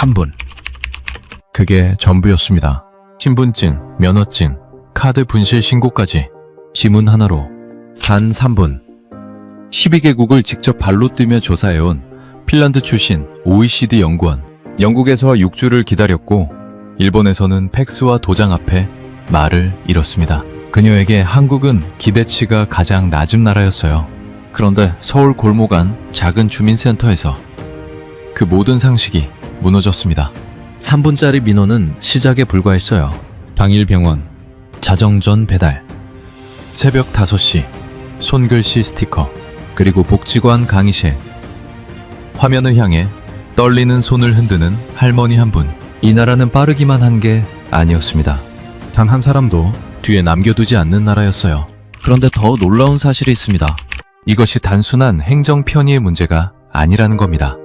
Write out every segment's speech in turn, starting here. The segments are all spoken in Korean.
3분. 그게 전부였습니다. 신분증, 면허증, 카드 분실 신고까지 지문 하나로 단 3분. 12개국을 직접 발로 뛰며 조사해온 핀란드 출신 OECD 연구원. 영국에서 6주를 기다렸고 일본에서는 팩스와 도장 앞에 말을 잃었습니다. 그녀에게 한국은 기대치가 가장 낮은 나라였어요. 그런데 서울 골목 안 작은 주민센터에서 그 모든 상식이 무너졌습니다. 3분짜리 민원은 시작에 불과했어요. 당일 병원, 자정전 배달, 새벽 5시, 손글씨 스티커, 그리고 복지관 강의실. 화면을 향해 떨리는 손을 흔드는 할머니 한 분. 이 나라는 빠르기만 한 게 아니었습니다. 단 한 사람도 뒤에 남겨두지 않는 나라였어요. 그런데 더 놀라운 사실이 있습니다. 이것이 단순한 행정 편의의 문제가 아니라는 겁니다.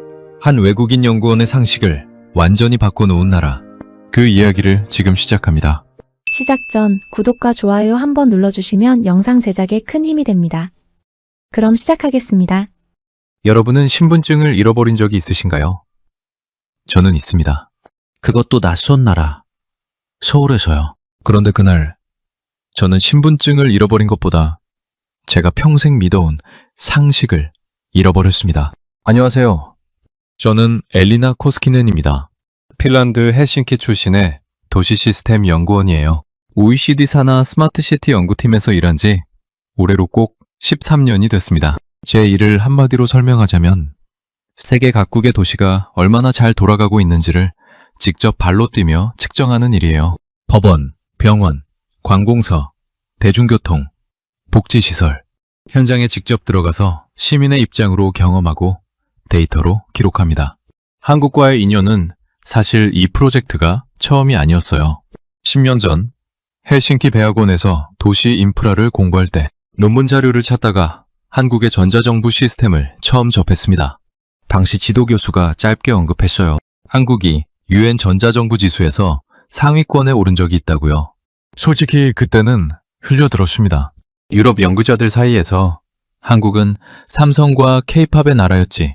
한 외국인 연구원의 상식을 완전히 바꿔놓은 나라. 그 이야기를 지금 시작합니다. 시작 전 구독과 좋아요 한번 눌러주시면 영상 제작에 큰 힘이 됩니다. 그럼 시작하겠습니다. 여러분은 신분증을 잃어버린 적이 있으신가요? 저는 있습니다. 그것도 낯선 나라, 서울에서요. 그런데 그날 저는 신분증을 잃어버린 것보다 제가 평생 믿어온 상식을 잃어버렸습니다. 안녕하세요. 저는 엘리나 코스키넨입니다. 핀란드 헬싱키 출신의 도시 시스템 연구원이에요. OECD 산하 스마트시티 연구팀에서 일한 지 올해로 꼭 13년이 됐습니다. 제 일을 한마디로 설명하자면 세계 각국의 도시가 얼마나 잘 돌아가고 있는지를 직접 발로 뛰며 측정하는 일이에요. 법원, 병원, 관공서, 대중교통, 복지시설, 현장에 직접 들어가서 시민의 입장으로 경험하고 데이터로 기록합니다. 한국과의 인연은 사실 이 프로젝트가 처음이 아니었어요. 10년 전 헬싱키 대학원에서 도시 인프라를 공부할 때 논문 자료를 찾다가 한국의 전자정부 시스템을 처음 접했습니다. 당시 지도교수가 짧게 언급했어요. 한국이 UN 전자정부 지수에서 상위권에 오른 적이 있다고요. 솔직히 그때는 흘려들었습니다. 유럽 연구자들 사이에서 한국은 삼성과 K-팝의 나라였지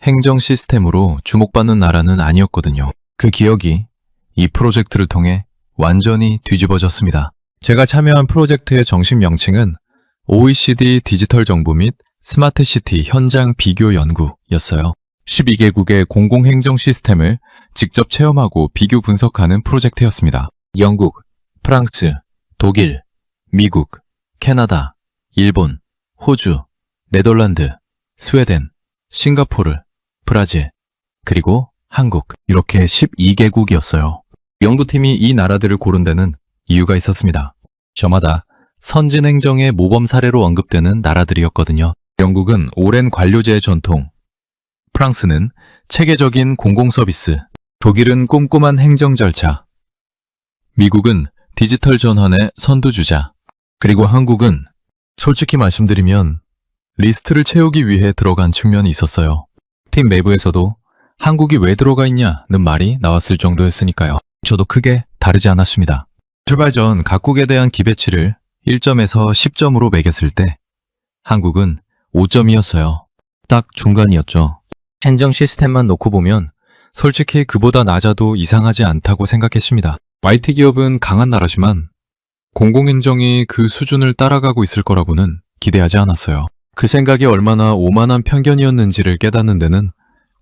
행정 시스템으로 주목받는 나라는 아니었거든요. 그 기억이 이 프로젝트를 통해 완전히 뒤집어졌습니다. 제가 참여한 프로젝트의 정식 명칭은 OECD 디지털 정부 및 스마트시티 현장 비교 연구였어요. 12개국의 공공행정 시스템을 직접 체험하고 비교 분석하는 프로젝트였습니다. 영국, 프랑스, 독일, 미국, 캐나다, 일본, 호주, 네덜란드, 스웨덴, 싱가포르, 브라질, 그리고 한국, 이렇게 12개국이었어요. 연구팀이 이 나라들을 고른 데는 이유가 있었습니다. 저마다 선진 행정의 모범 사례로 언급되는 나라들이었거든요. 영국은 오랜 관료제의 전통, 프랑스는 체계적인 공공서비스, 독일은 꼼꼼한 행정 절차, 미국은 디지털 전환의 선두주자, 그리고 한국은 솔직히 말씀드리면 리스트를 채우기 위해 들어간 측면이 있었어요. 팀 내부에서도 한국이 왜 들어가 있냐는 말이 나왔을 정도였으니까요. 저도 크게 다르지 않았습니다. 출발 전 각국에 대한 기대치를 1점에서 10점으로 매겼을 때 한국은 5점이었어요. 딱 중간이었죠. 행정 시스템만 놓고 보면 솔직히 그보다 낮아도 이상하지 않다고 생각했습니다. IT 기업은 강한 나라지만 공공행정이 그 수준을 따라가고 있을 거라고는 기대하지 않았어요. 그 생각이 얼마나 오만한 편견이었는지를 깨닫는 데는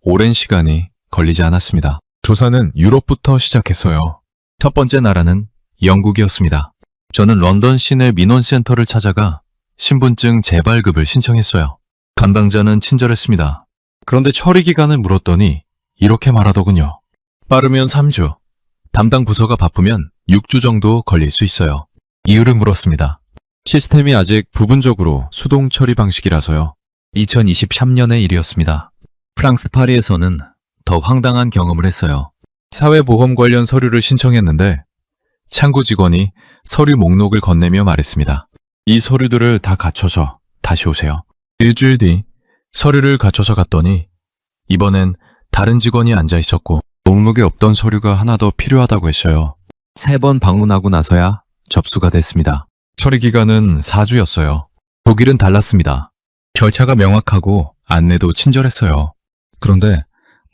오랜 시간이 걸리지 않았습니다. 조사는 유럽부터 시작했어요. 첫 번째 나라는 영국이었습니다. 저는 런던 시내 민원센터를 찾아가 신분증 재발급을 신청했어요. 담당자는 친절했습니다. 그런데 처리 기간을 물었더니 이렇게 말하더군요. 빠르면 3주, 담당 부서가 바쁘면 6주 정도 걸릴 수 있어요. 이유를 물었습니다. 시스템이 아직 부분적으로 수동 처리 방식이라서요. 2023년의 일이었습니다. 프랑스 파리에서는 더 황당한 경험을 했어요. 사회보험 관련 서류를 신청했는데 창구 직원이 서류 목록을 건네며 말했습니다. 이 서류들을 다 갖춰서 다시 오세요. 일주일 뒤 서류를 갖춰서 갔더니 이번엔 다른 직원이 앉아 있었고 목록에 없던 서류가 하나 더 필요하다고 했어요. 3번 방문하고 나서야 접수가 됐습니다. 처리 기간은 4주였어요. 독일은 달랐습니다. 절차가 명확하고 안내도 친절했어요. 그런데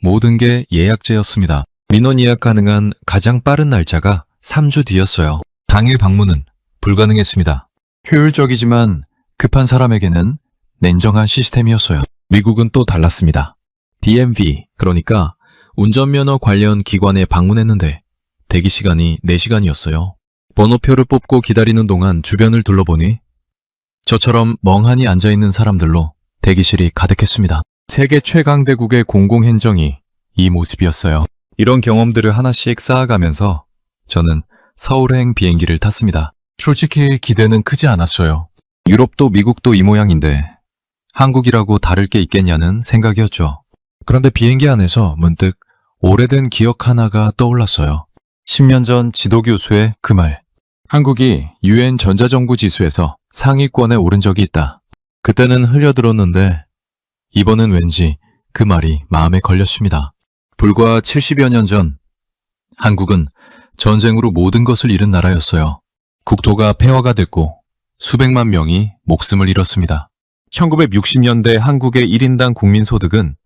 모든 게 예약제였습니다. 민원 예약 가능한 가장 빠른 날짜가 3주 뒤였어요. 당일 방문은 불가능했습니다. 효율적이지만 급한 사람에게는 냉정한 시스템이었어요. 미국은 또 달랐습니다. DMV, 그러니까 운전면허 관련 기관에 방문했는데 대기 시간이 4시간이었어요. 번호표를 뽑고 기다리는 동안 주변을 둘러보니 저처럼 멍하니 앉아있는 사람들로 대기실이 가득했습니다. 세계 최강대국의 공공행정이 이 모습이었어요. 이런 경험들을 하나씩 쌓아가면서 저는 서울행 비행기를 탔습니다. 솔직히 기대는 크지 않았어요. 유럽도 미국도 이 모양인데 한국이라고 다를 게 있겠냐는 생각이었죠. 그런데 비행기 안에서 문득 오래된 기억 하나가 떠올랐어요. 10년 전 지도교수의 그 말. 한국이 UN 전자정부 지수에서 상위권에 오른 적이 있다. 그때는 흘려들었는데 이번엔 왠지 그 말이 마음에 걸렸습니다. 불과 70여 년 전 한국은 전쟁으로 모든 것을 잃은 나라였어요. 국토가 폐허가 됐고 수백만 명이 목숨을 잃었습니다. 1960년대 한국의 1인당 국민소득은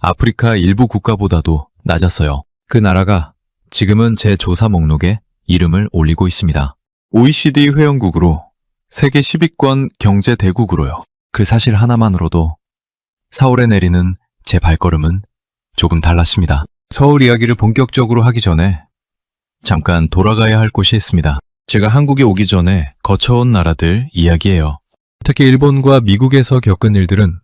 아프리카 일부 국가보다도 낮았어요. 그 나라가 지금은 제 조사 목록에 이름을 올리고 있습니다. OECD 회원국으로 세계 10위권 경제 대국으로요. 그 사실 하나만으로도 서울에 내리는 제 발걸음은 조금 달랐습니다. 서울 이야기를 본격적으로 하기 전에 잠깐 돌아가야 할 곳이 있습니다. 제가 한국에 오기 전에 거쳐온 나라들 이야기예요. 특히 일본과 미국에서 겪은 일들은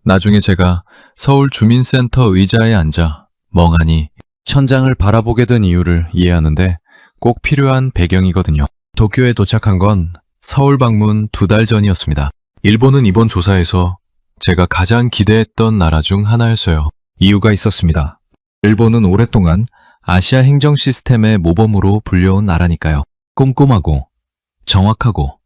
나중에 제가 서울 주민센터 의자에 앉아 멍하니 천장을 바라보게 된 이유를 이해하는데 꼭 필요한 배경이거든요. 도쿄에 도착한 건 서울 방문 2달 전이었습니다. 일본은 이번 조사에서 제가 가장 기대했던 나라 중 하나였어요. 이유가 있었습니다. 일본은 오랫동안 아시아 행정 시스템의 모범으로 불려온 나라니까요. 꼼꼼하고 정확하고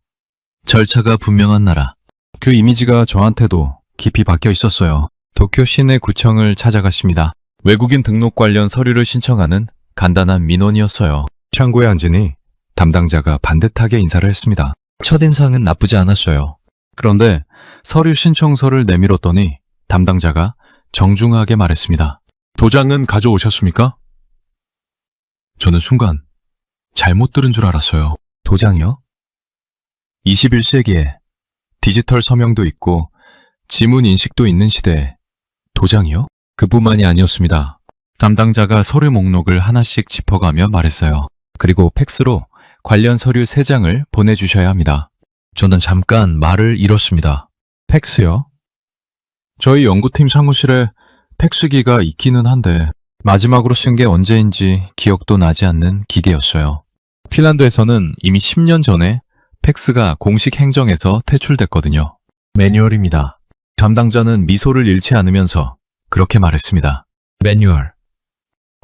절차가 분명한 나라. 그 이미지가 저한테도 깊이 박혀 있었어요. 도쿄 시내 구청을 찾아갔습니다. 외국인 등록 관련 서류를 신청하는 간단한 민원이었어요. 창구에 앉으니 담당자가 반듯하게 인사를 했습니다. 첫인상은 나쁘지 않았어요. 그런데 서류 신청서를 내밀었더니 담당자가 정중하게 말했습니다. 도장은 가져오셨습니까? 저는 순간 잘못 들은 줄 알았어요. 도장이요? 21세기에 디지털 서명도 있고 지문 인식도 있는 시대에 도장이요? 그뿐만이 아니었습니다. 담당자가 서류 목록을 하나씩 짚어가며 말했어요. 그리고 팩스로 관련 서류 3장을 보내주셔야 합니다. 저는 잠깐 말을 잃었습니다. 팩스요? 저희 연구팀 사무실에 팩스기가 있기는 한데 마지막으로 쓴 게 언제인지 기억도 나지 않는 기계였어요. 핀란드에서는 이미 10년 전에 팩스가 공식 행정에서 퇴출됐거든요. 매뉴얼입니다. 담당자는 미소를 잃지 않으면서 그렇게 말했습니다. 매뉴얼.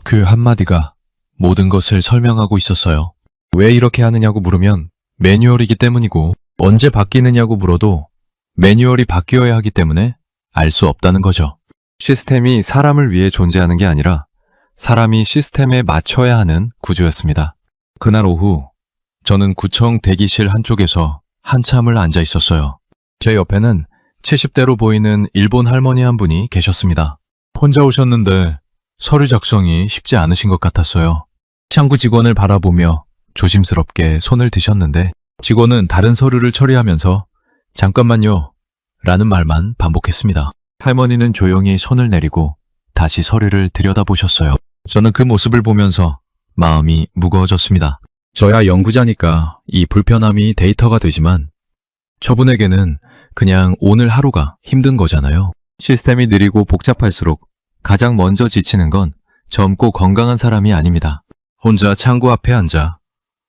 그 한마디가 모든 것을 설명하고 있었어요. 왜 이렇게 하느냐고 물으면 매뉴얼이기 때문이고 언제 바뀌느냐고 물어도 매뉴얼이 바뀌어야 하기 때문에 알 수 없다는 거죠. 시스템이 사람을 위해 존재하는 게 아니라 사람이 시스템에 맞춰야 하는 구조였습니다. 그날 오후 저는 구청 대기실 한쪽에서 한참을 앉아 있었어요. 제 옆에는 70대로 보이는 일본 할머니 한 분이 계셨습니다. 혼자 오셨는데 서류 작성이 쉽지 않으신 것 같았어요. 창구 직원을 바라보며 조심스럽게 손을 드셨는데 직원은 다른 서류를 처리하면서 잠깐만요 라는 말만 반복했습니다. 할머니는 조용히 손을 내리고 다시 서류를 들여다보셨어요. 저는 그 모습을 보면서 마음이 무거워졌습니다. 저야 연구자니까 이 불편함이 데이터가 되지만 저분에게는 그냥 오늘 하루가 힘든 거잖아요. 시스템이 느리고 복잡할수록 가장 먼저 지치는 건 젊고 건강한 사람이 아닙니다. 혼자 창구 앞에 앉아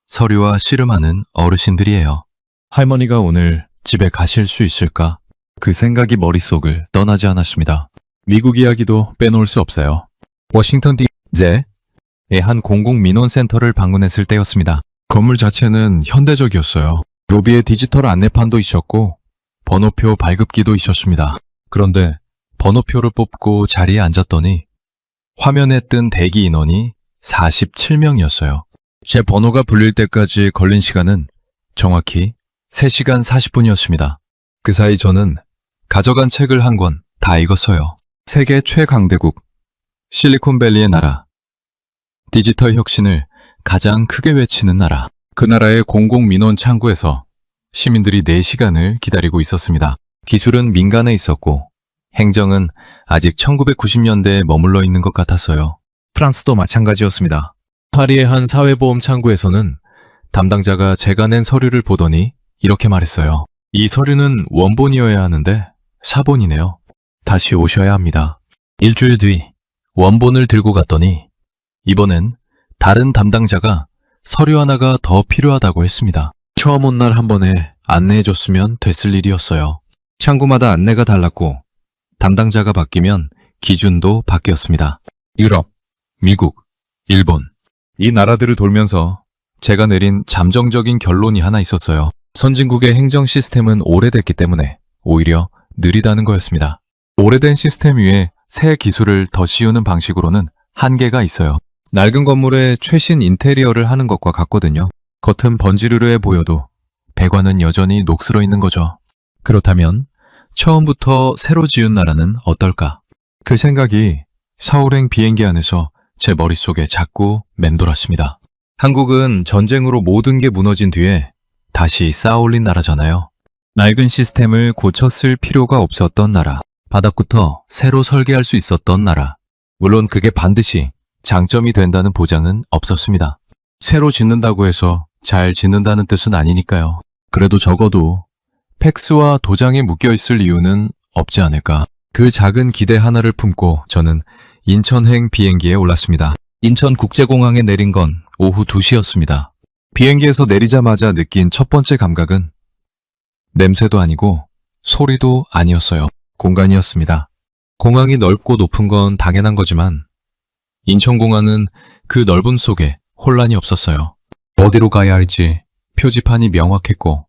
서류와 씨름하는 어르신들이에요. 할머니가 오늘 집에 가실 수 있을까? 그 생각이 머릿속을 떠나지 않았습니다. 미국 이야기도 빼놓을 수 없어요. 워싱턴 DC의 한 공공민원센터를 방문했을 때였습니다. 건물 자체는 현대적이었어요. 로비에 디지털 안내판도 있었고 번호표 발급기도 있었습니다. 그런데 번호표를 뽑고 자리에 앉았더니 화면에 뜬 대기 인원이 47명이었어요. 제 번호가 불릴 때까지 걸린 시간은 정확히 3시간 40분이었습니다. 그 사이 저는 가져간 책을 한 권 다 읽었어요. 세계 최강대국, 실리콘밸리의 나라, 디지털 혁신을 가장 크게 외치는 나라. 그 나라의 공공민원 창구에서 시민들이 4시간을 기다리고 있었습니다. 기술은 민간에 있었고 행정은 아직 1990년대에 머물러 있는 것 같았어요. 프랑스도 마찬가지였습니다. 파리의 한 사회보험 창구에서는 담당자가 제가 낸 서류를 보더니 이렇게 말했어요. 이 서류는 원본이어야 하는데 사본이네요. 다시 오셔야 합니다. 일주일 뒤 원본을 들고 갔더니 이번엔 다른 담당자가 서류 하나가 더 필요하다고 했습니다. 처음 온 날 한 번에 안내해줬으면 됐을 일이었어요. 창구마다 안내가 달랐고 담당자가 바뀌면 기준도 바뀌었습니다. 유럽, 미국, 일본 이 나라들을 돌면서 제가 내린 잠정적인 결론이 하나 있었어요. 선진국의 행정 시스템은 오래됐기 때문에 오히려 느리다는 거였습니다. 오래된 시스템 위에 새 기술을 더 씌우는 방식으로는 한계가 있어요. 낡은 건물에 최신 인테리어를 하는 것과 같거든요. 겉은 번지르르해 보여도 배관은 여전히 녹슬어 있는 거죠. 그렇다면 처음부터 새로 지은 나라는 어떨까? 그 생각이 서울행 비행기 안에서 제 머릿속에 자꾸 맴돌았습니다. 한국은 전쟁으로 모든 게 무너진 뒤에 다시 쌓아올린 나라잖아요. 낡은 시스템을 고쳤을 필요가 없었던 나라. 바닥부터 새로 설계할 수 있었던 나라. 물론 그게 반드시 장점이 된다는 보장은 없었습니다. 새로 짓는다고 해서 잘 짓는다는 뜻은 아니니까요. 그래도 적어도 팩스와 도장이 묶여있을 이유는 없지 않을까. 그 작은 기대 하나를 품고 저는 인천행 비행기에 올랐습니다. 인천국제공항에 내린 건 오후 2시였습니다. 비행기에서 내리자마자 느낀 첫 번째 감각은 냄새도 아니고 소리도 아니었어요. 공간이었습니다. 공항이 넓고 높은 건 당연한 거지만 인천공항은 그 넓음 속에 혼란이 없었어요. 어디로 가야 할지 표지판이 명확했고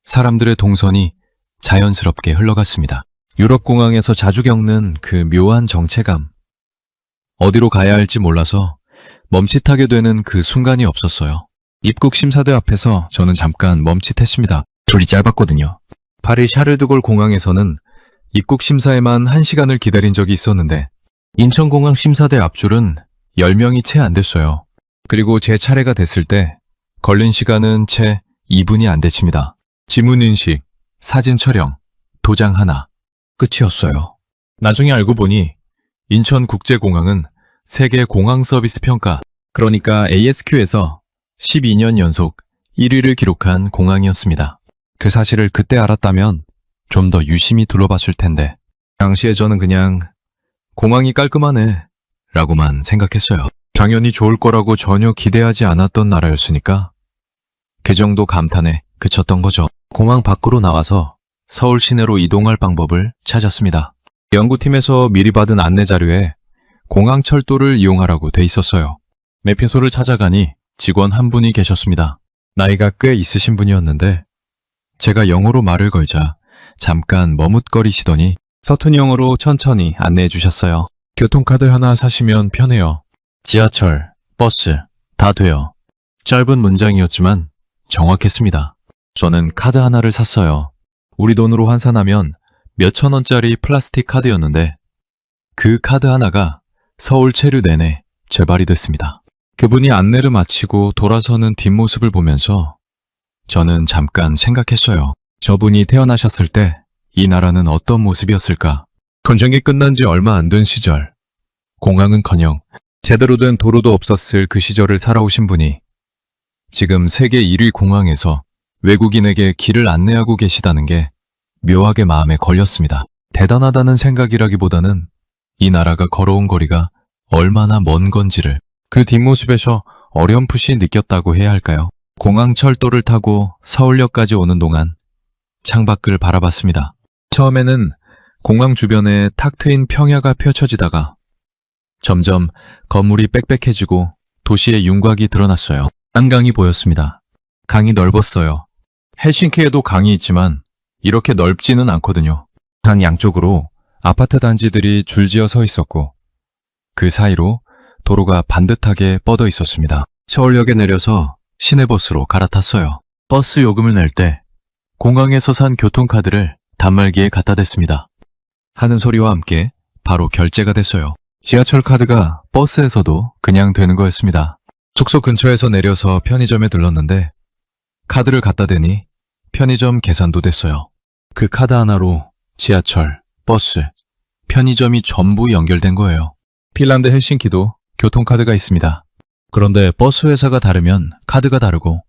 사람들의 동선이 자연스럽게 흘러갔습니다. 유럽공항에서 자주 겪는 그 묘한 정체감. 어디로 가야 할지 몰라서 멈칫하게 되는 그 순간이 없었어요. 입국 심사대 앞에서 저는 잠깐 멈칫했습니다. 줄이 짧았거든요. 파리 샤르드골 공항에서는 입국 심사에만 1시간을 기다린 적이 있었는데 인천공항 심사대 앞줄은 10명이 채 안 됐어요. 그리고 제 차례가 됐을 때 걸린 시간은 채 2분이 안 됐습니다. 지문 인식, 사진 촬영, 도장 하나. 끝이었어요. 나중에 알고 보니 인천국제공항은 세계 공항 서비스 평가, 그러니까 ASQ에서 12년 연속 1위를 기록한 공항이었습니다. 그 사실을 그때 알았다면 좀 더 유심히 둘러봤을 텐데 당시에 저는 그냥 공항이 깔끔하네 라고만 생각했어요. 당연히 좋을 거라고 전혀 기대하지 않았던 나라였으니까 그 정도 감탄에 그쳤던 거죠. 공항 밖으로 나와서 서울 시내로 이동할 방법을 찾았습니다. 연구팀에서 미리 받은 안내 자료에 공항철도를 이용하라고 돼 있었어요. 매표소를 찾아가니 직원 한 분이 계셨습니다. 나이가 꽤 있으신 분이었는데 제가 영어로 말을 걸자 잠깐 머뭇거리시더니 서툰 영어로 천천히 안내해 주셨어요. 교통카드 하나 사시면 편해요. 지하철, 버스 다 돼요. 짧은 문장이었지만 정확했습니다. 저는 카드 하나를 샀어요. 우리 돈으로 환산하면 몇천 원짜리 플라스틱 카드였는데 그 카드 하나가 서울 체류 내내 재발이 됐습니다. 그분이 안내를 마치고 돌아서는 뒷모습을 보면서 저는 잠깐 생각했어요. 저분이 태어나셨을 때 이 나라는 어떤 모습이었을까? 전쟁이 끝난 지 얼마 안 된 시절, 공항은커녕 제대로 된 도로도 없었을 그 시절을 살아오신 분이 지금 세계 1위 공항에서 외국인에게 길을 안내하고 계시다는 게 묘하게 마음에 걸렸습니다. 대단하다는 생각이라기보다는 이 나라가 걸어온 거리가 얼마나 먼 건지를 그 뒷모습에서 어렴풋이 느꼈다고 해야 할까요? 공항 철도를 타고 서울역까지 오는 동안 창밖을 바라봤습니다. 처음에는 공항 주변에 탁 트인 평야가 펼쳐지다가 점점 건물이 빽빽해지고 도시의 윤곽이 드러났어요. 한강이 보였습니다. 강이 넓었어요. 헬싱키에도 강이 있지만 이렇게 넓지는 않거든요. 강 양쪽으로 아파트 단지들이 줄지어 서 있었고 그 사이로 도로가 반듯하게 뻗어 있었습니다. 서울역에 내려서 시내버스로 갈아탔어요. 버스 요금을 낼 때 공항에서 산 교통카드를 단말기에 갖다 댔습니다. 하는 소리와 함께 바로 결제가 됐어요. 지하철 카드가 버스에서도 그냥 되는 거였습니다. 숙소 근처에서 내려서 편의점에 들렀는데 카드를 갖다 대니 편의점 계산도 됐어요. 그 카드 하나로 지하철, 버스, 편의점이 전부 연결된 거예요. 핀란드 헬싱키도 교통카드가 있습니다. 그런데 버스 회사가 다르면 카드가 다르고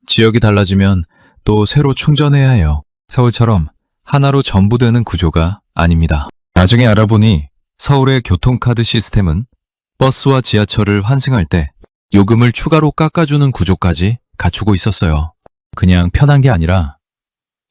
지역이 달라지면 또 새로 충전해야 해요. 서울처럼 하나로 전부 되는 구조가 아닙니다. 나중에 알아보니 서울의 교통카드 시스템은 버스와 지하철을 환승할 때 요금을 추가로 깎아주는 구조까지 갖추고 있었어요. 그냥 편한 게 아니라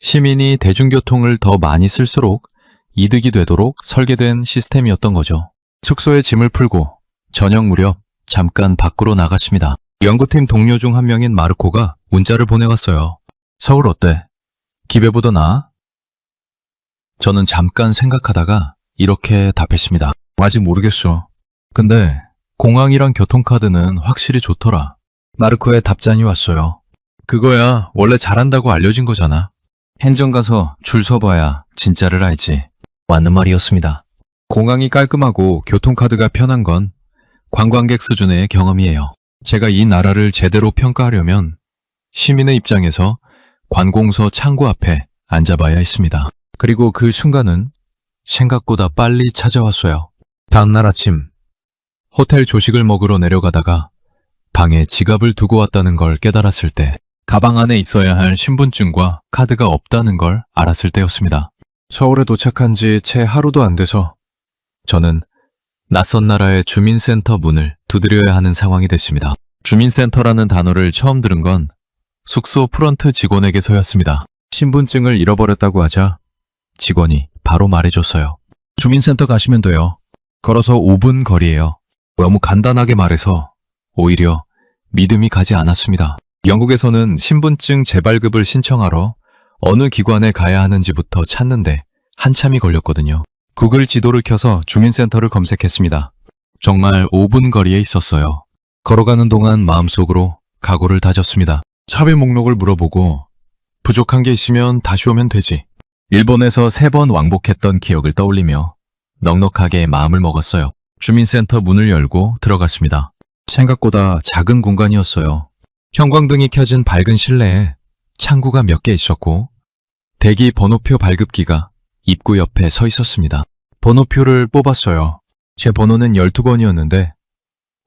시민이 대중교통을 더 많이 쓸수록 이득이 되도록 설계된 시스템이었던 거죠. 숙소에 짐을 풀고 저녁 무렵 잠깐 밖으로 나갔습니다. 연구팀 동료 중 한 명인 마르코가 문자를 보내왔어요. 서울 어때? 기배보다 나아? 저는 잠깐 생각하다가 이렇게 답했습니다. 아직 모르겠어. 근데 공항이랑 교통카드는 확실히 좋더라. 마르코의 답장이 왔어요. 그거야 원래 잘한다고 알려진 거잖아. 행정 가서 줄 서봐야 진짜를 알지. 맞는 말이었습니다. 공항이 깔끔하고 교통카드가 편한 건 관광객 수준의 경험이에요. 제가 이 나라를 제대로 평가하려면 시민의 입장에서 관공서 창구 앞에 앉아봐야 했습니다. 그리고 그 순간은 생각보다 빨리 찾아왔어요. 다음날 아침 호텔 조식을 먹으러 내려가다가 방에 지갑을 두고 왔다는 걸 깨달았을 때, 가방 안에 있어야 할 신분증과 카드가 없다는 걸 알았을 때였습니다. 서울에 도착한 지 채 하루도 안 돼서 저는 낯선 나라의 주민센터 문을 두드려야 하는 상황이 됐습니다. 주민센터라는 단어를 처음 들은 건 숙소 프런트 직원에게서였습니다. 신분증을 잃어버렸다고 하자 직원이 바로 말해줬어요. 주민센터 가시면 돼요. 걸어서 5분 거리예요. 너무 간단하게 말해서 오히려 믿음이 가지 않았습니다. 영국에서는 신분증 재발급을 신청하러 어느 기관에 가야 하는지부터 찾는데 한참이 걸렸거든요. 구글 지도를 켜서 주민센터를 검색했습니다. 정말 5분 거리에 있었어요. 걸어가는 동안 마음속으로 각오를 다졌습니다. 차별 목록을 물어보고 부족한 게 있으면 다시 오면 되지. 일본에서 3번 왕복했던 기억을 떠올리며 넉넉하게 마음을 먹었어요. 주민센터 문을 열고 들어갔습니다. 생각보다 작은 공간이었어요. 형광등이 켜진 밝은 실내에 창구가 몇 개 있었고 대기 번호표 발급기가 입구 옆에 서 있었습니다. 번호표를 뽑았어요. 제 번호는 12번이었는데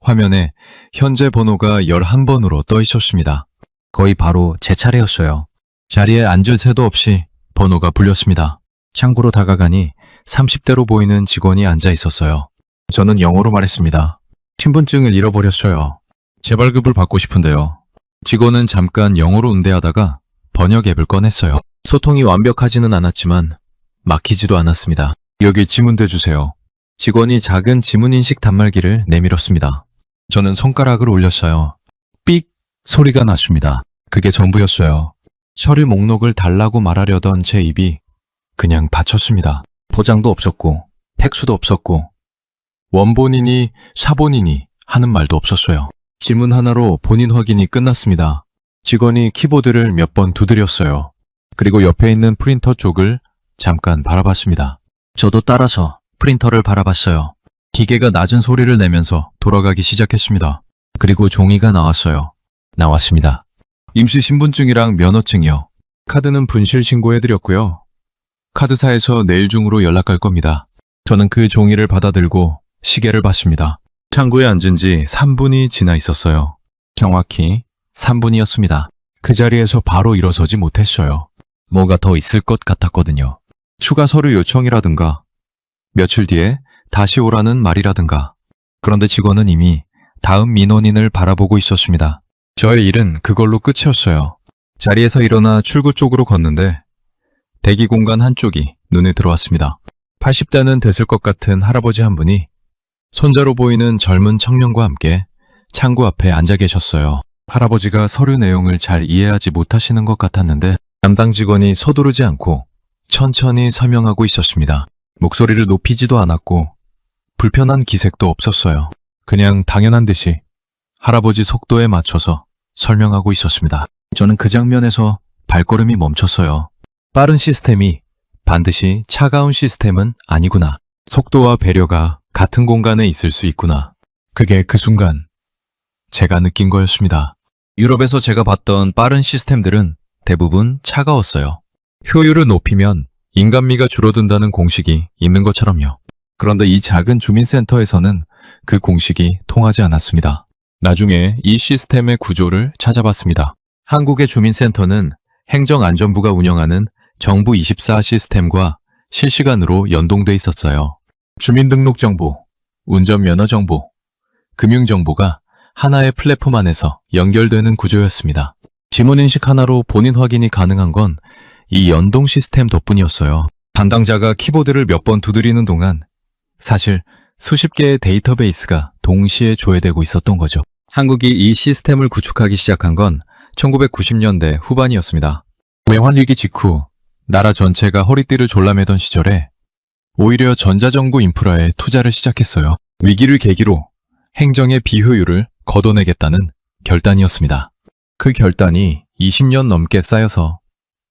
화면에 현재 번호가 11번으로 떠 있었습니다. 거의 바로 제 차례였어요. 자리에 앉을 새도 없이 번호가 불렸습니다. 창구로 다가가니 30대로 보이는 직원이 앉아 있었어요. 저는 영어로 말했습니다. 신분증을 잃어버렸어요. 재발급을 받고 싶은데요. 직원은 잠깐 영어로 응대하다가 번역 앱을 꺼냈어요. 소통이 완벽하지는 않았지만 막히지도 않았습니다. 여기 지문대 주세요. 직원이 작은 지문인식 단말기를 내밀었습니다. 저는 손가락을 올렸어요. 삑 소리가 났습니다. 그게 전부였어요. 서류 목록을 달라고 말하려던 제 입이 그냥 닫혔습니다. 포장도 없었고 팩수도 없었고 원본이니 사본이니 하는 말도 없었어요. 지문 하나로 본인 확인이 끝났습니다. 직원이 키보드를 몇 번 두드렸어요. 그리고 옆에 있는 프린터 쪽을 잠깐 바라봤습니다. 저도 따라서 프린터를 바라봤어요. 기계가 낮은 소리를 내면서 돌아가기 시작했습니다. 그리고 종이가 나왔어요. 나왔습니다. 임시 신분증이랑 면허증이요. 카드는 분실 신고해드렸고요. 카드사에서 내일 중으로 연락할 겁니다. 저는 그 종이를 받아들고 시계를 봤습니다. 창구에 앉은 지 3분이 지나 있었어요. 정확히 3분이었습니다. 그 자리에서 바로 일어서지 못했어요. 뭐가 더 있을 것 같았거든요. 추가 서류 요청이라든가 며칠 뒤에 다시 오라는 말이라든가. 그런데 직원은 이미 다음 민원인을 바라보고 있었습니다. 저의 일은 그걸로 끝이었어요. 자리에서 일어나 출구 쪽으로 걷는데 대기 공간 한쪽이 눈에 들어왔습니다. 80대는 됐을 것 같은 할아버지 한 분이 손자로 보이는 젊은 청년과 함께 창구 앞에 앉아 계셨어요. 할아버지가 서류 내용을 잘 이해하지 못하시는 것 같았는데 담당 직원이 서두르지 않고 천천히 설명하고 있었습니다. 목소리를 높이지도 않았고 불편한 기색도 없었어요. 그냥 당연한 듯이 할아버지 속도에 맞춰서 설명하고 있었습니다. 저는 그 장면에서 발걸음이 멈췄어요. 빠른 시스템이 반드시 차가운 시스템은 아니구나. 속도와 배려가 같은 공간에 있을 수 있구나. 그게 그 순간 제가 느낀 거였습니다. 유럽에서 제가 봤던 빠른 시스템들은 대부분 차가웠어요. 효율을 높이면 인간미가 줄어든다는 공식이 있는 것처럼요. 그런데 이 작은 주민센터에서는 그 공식이 통하지 않았습니다. 나중에 이 시스템의 구조를 찾아봤습니다. 한국의 주민센터는 행정안전부가 운영하는 정부24 시스템과 실시간으로 연동돼 있었어요. 주민등록정보, 운전면허정보, 금융정보가 하나의 플랫폼 안에서 연결되는 구조였습니다. 지문인식 하나로 본인 확인이 가능한 건 이 연동 시스템 덕분이었어요. 담당자가 키보드를 몇 번 두드리는 동안 사실 수십 개의 데이터베이스가 동시에 조회되고 있었던 거죠. 한국이 이 시스템을 구축하기 시작한 건 1990년대 후반이었습니다. 외환위기 직후 나라 전체가 허리띠를 졸라매던 시절에 오히려 전자정부 인프라에 투자를 시작했어요. 위기를 계기로 행정의 비효율을 걷어내겠다는 결단이었습니다. 그 결단이 20년 넘게 쌓여서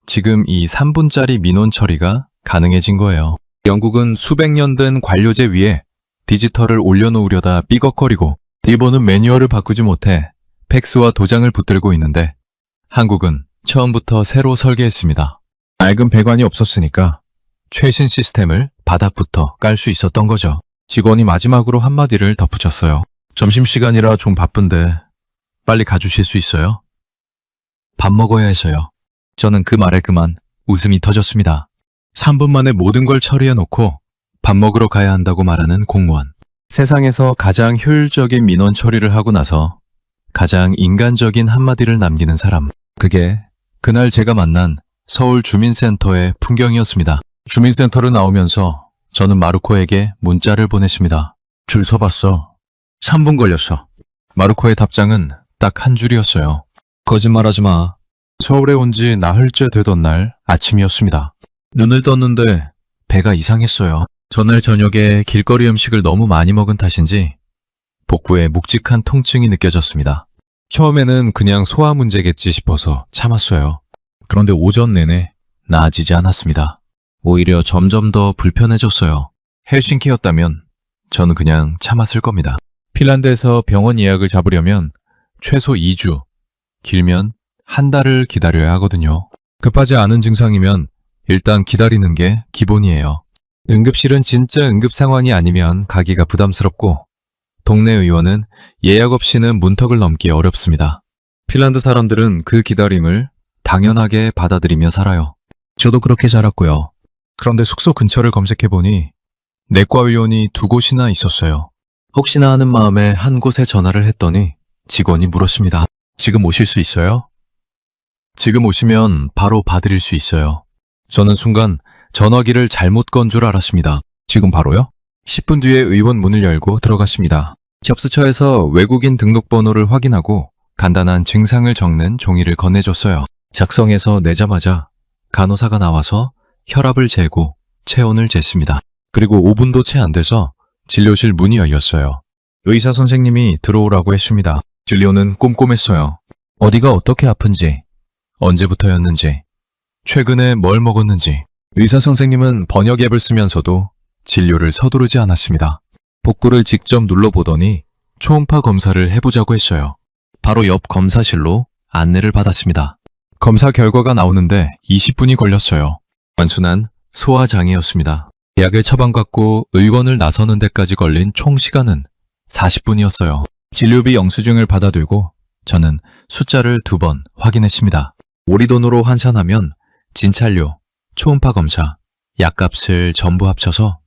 지금 이 3분짜리 민원 처리가 가능해진 거예요. 영국은 수백 년 된 관료제 위에 디지털을 올려놓으려다 삐걱거리고 일본은 매뉴얼을 바꾸지 못해 팩스와 도장을 붙들고 있는데 한국은 처음부터 새로 설계했습니다. 낡은 배관이 없었으니까 최신 시스템을 바닥부터 깔 수 있었던 거죠. 직원이 마지막으로 한마디를 덧붙였어요. 점심시간이라 좀 바쁜데 빨리 가주실 수 있어요? 밥 먹어야 해서요. 저는 그 말에 그만 웃음이 터졌습니다. 3분 만에 모든 걸 처리해놓고 밥 먹으러 가야 한다고 말하는 공무원. 세상에서 가장 효율적인 민원 처리를 하고 나서 가장 인간적인 한마디를 남기는 사람. 그게 그날 제가 만난 서울 주민센터의 풍경이었습니다. 주민센터를 나오면서 저는 마르코에게 문자를 보냈습니다. 줄 서봤어. 3분 걸렸어. 마르코의 답장은 딱 한 줄이었어요. 거짓말하지 마. 서울에 온 지 나흘째 되던 날 아침이었습니다. 눈을 떴는데 배가 이상했어요. 전날 저녁에 길거리 음식을 너무 많이 먹은 탓인지 복부에 묵직한 통증이 느껴졌습니다. 처음에는 그냥 소화 문제겠지 싶어서 참았어요. 그런데 오전 내내 나아지지 않았습니다. 오히려 점점 더 불편해졌어요. 헬싱키였다면 저는 그냥 참았을 겁니다. 핀란드에서 병원 예약을 잡으려면 최소 2주, 길면 한 달을 기다려야 하거든요. 급하지 않은 증상이면 일단 기다리는 게 기본이에요. 응급실은 진짜 응급 상황이 아니면 가기가 부담스럽고 동네 의원은 예약 없이는 문턱을 넘기 어렵습니다. 핀란드 사람들은 그 기다림을 당연하게 받아들이며 살아요. 저도 그렇게 자랐고요. 그런데 숙소 근처를 검색해보니 내과 의원이 2곳이나 있었어요. 혹시나 하는 마음에 한 곳에 전화를 했더니 직원이 물었습니다. 지금 오실 수 있어요? 지금 오시면 바로 봐드릴 수 있어요. 저는 순간 전화기를 잘못 건 줄 알았습니다. 지금 바로요? 10분 뒤에 의원 문을 열고 들어갔습니다. 접수처에서 외국인 등록번호를 확인하고 간단한 증상을 적는 종이를 건네줬어요. 작성해서 내자마자 간호사가 나와서 혈압을 재고 체온을 쟀습니다. 그리고 5분도 채 안 돼서 진료실 문이 열렸어요. 의사 선생님이 들어오라고 했습니다. 진료는 꼼꼼했어요. 어디가 어떻게 아픈지, 언제부터였는지, 최근에 뭘 먹었는지. 의사 선생님은 번역 앱을 쓰면서도 진료를 서두르지 않았습니다. 복부를 직접 눌러보더니 초음파 검사를 해보자고 했어요. 바로 옆 검사실로 안내를 받았습니다. 검사 결과가 나오는데 20분이 걸렸어요. 단순한 소화장애였습니다. 약을 처방받고 의원을 나서는 데까지 걸린 총 시간은 40분이었어요. 진료비 영수증을 받아들고 저는 숫자를 2번 확인했습니다. 우리 돈으로 환산하면 진찰료, 초음파 검사, 약값을 전부 합쳐서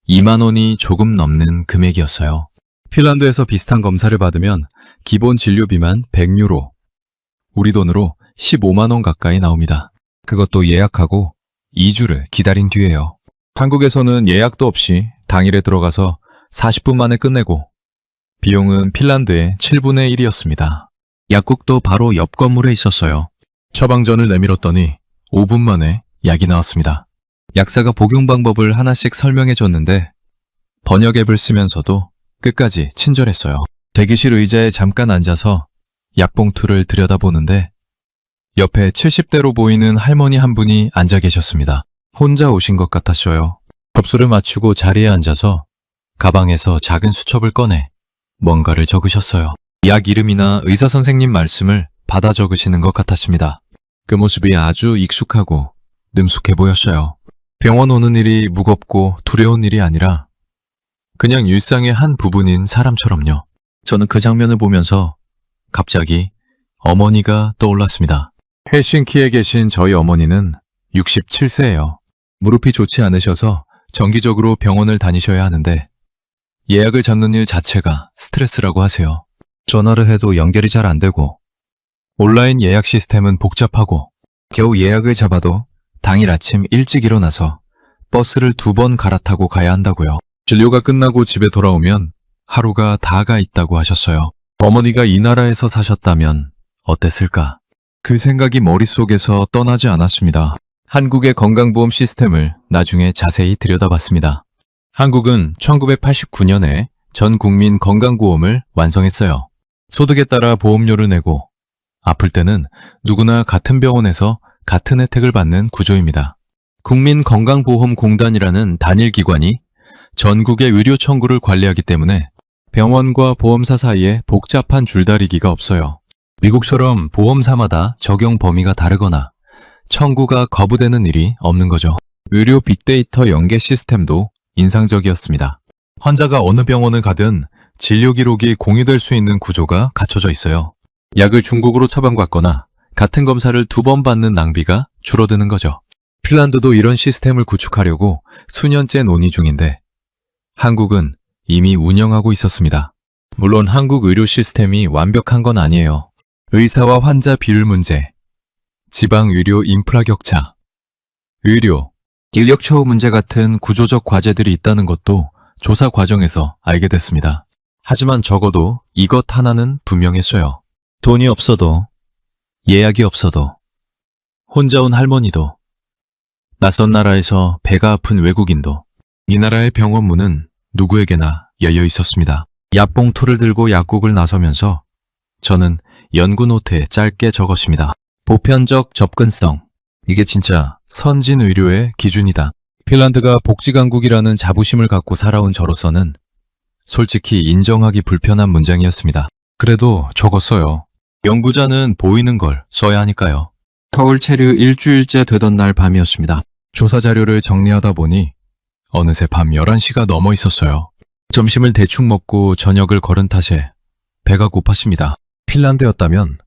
2만 원이 조금 넘는 금액이었어요. 핀란드에서 비슷한 검사를 받으면 기본 진료비만 100유로, 우리 돈으로 15만 원 가까이 나옵니다. 그것도 예약하고 2주를 기다린 뒤에요. 한국에서는 예약도 없이 당일에 들어가서 40분 만에 끝내고 비용은 핀란드의 7분의 1이었습니다. 약국도 바로 옆 건물에 있었어요. 처방전을 내밀었더니 5분 만에 약이 나왔습니다. 약사가 복용 방법을 하나씩 설명해 줬는데 번역 앱을 쓰면서도 끝까지 친절했어요. 대기실 의자에 잠깐 앉아서 약봉투를 들여다보는데 옆에 70대로 보이는 할머니 한 분이 앉아 계셨습니다. 혼자 오신 것 같았어요. 접수를 마치고 자리에 앉아서 가방에서 작은 수첩을 꺼내 뭔가를 적으셨어요. 약 이름이나 의사 선생님 말씀을 받아 적으시는 것 같았습니다. 그 모습이 아주 익숙하고 능숙해 보였어요. 병원 오는 일이 무겁고 두려운 일이 아니라 그냥 일상의 한 부분인 사람처럼요. 저는 그 장면을 보면서 갑자기 어머니가 떠올랐습니다. 헬싱키에 계신 저희 어머니는 67세예요. 무릎이 좋지 않으셔서 정기적으로 병원을 다니셔야 하는데 예약을 잡는 일 자체가 스트레스라고 하세요. 전화를 해도 연결이 잘 안 되고 온라인 예약 시스템은 복잡하고 겨우 예약을 잡아도 당일 아침 일찍 일어나서 버스를 2번 갈아타고 가야 한다고요. 진료가 끝나고 집에 돌아오면 하루가 다 가 있다고 하셨어요. 어머니가 이 나라에서 사셨다면 어땠을까? 그 생각이 머릿속에서 떠나지 않았습니다. 한국의 건강보험 시스템을 나중에 자세히 들여다봤습니다. 한국은 1989년에 전 국민 건강보험을 완성했어요. 소득에 따라 보험료를 내고 아플 때는 누구나 같은 병원에서 같은 혜택을 받는 구조입니다. 국민건강보험공단이라는 단일 기관이 전국의 의료 청구를 관리하기 때문에 병원과 보험사 사이에 복잡한 줄다리기가 없어요. 미국처럼 보험사마다 적용 범위가 다르거나 청구가 거부되는 일이 없는 거죠. 의료 빅데이터 연계 시스템도 인상적이었습니다. 환자가 어느 병원을 가든 진료 기록이 공유될 수 있는 구조가 갖춰져 있어요. 약을 중국으로 처방받거나 같은 검사를 2번 받는 낭비가 줄어드는 거죠. 핀란드도 이런 시스템을 구축하려고 수년째 논의 중인데 한국은 이미 운영하고 있었습니다. 물론 한국 의료 시스템이 완벽한 건 아니에요. 의사와 환자 비율 문제, 지방 의료 인프라 격차, 의료, 인력 처우 문제 같은 구조적 과제들이 있다는 것도 조사 과정에서 알게 됐습니다. 하지만 적어도 이것 하나는 분명했어요. 돈이 없어도, 예약이 없어도, 혼자 온 할머니도, 낯선 나라에서 배가 아픈 외국인도 이 나라의 병원 문은 누구에게나 열려 있었습니다. 약봉투를 들고 약국을 나서면서 저는 연구 노트에 짧게 적었습니다. 보편적 접근성. 이게 진짜 선진 의료의 기준이다. 핀란드가 복지강국이라는 자부심을 갖고 살아온 저로서는 솔직히 인정하기 불편한 문장이었습니다. 그래도 적었어요. 연구자는 보이는 걸 써야 하니까요. 서울 체류 일주일째 되던 날 밤이었습니다. 조사 자료를 정리하다 보니 어느새 밤 11시가 넘어 있었어요. 점심을 대충 먹고 저녁을 거른 탓에 배가 고팠습니다. 핀란드였다면